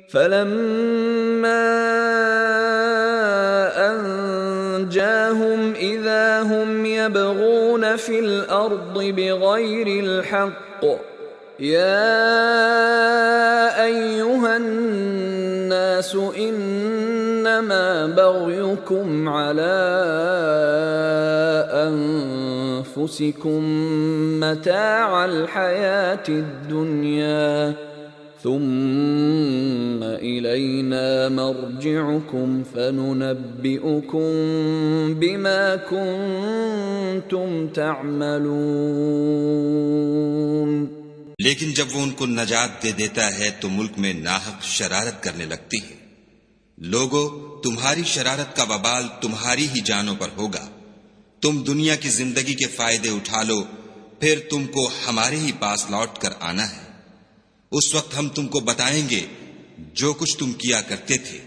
فلما أنجاهم إذا هم يبغون في الأرض بغير الحق يا أيها الناس إنما بغيكم على أنفسكم متاع الحياة الدنيا ثم إلينا مرجعكم فننبئكم بما كنتم تعملون। लेकिन जब वो उनको नजात दे देता है तो मुल्क में नाहक शरारत करने लगती है। लोगों, तुम्हारी शरारत का वबाल तुम्हारी ही जानों पर होगा। तुम दुनिया की जिंदगी के फायदे उठा लो, फिर तुमको हमारे ही पास लौट कर आना है। उस वक्त हम तुमको बताएंगे जो कुछ तुम किया करते थे।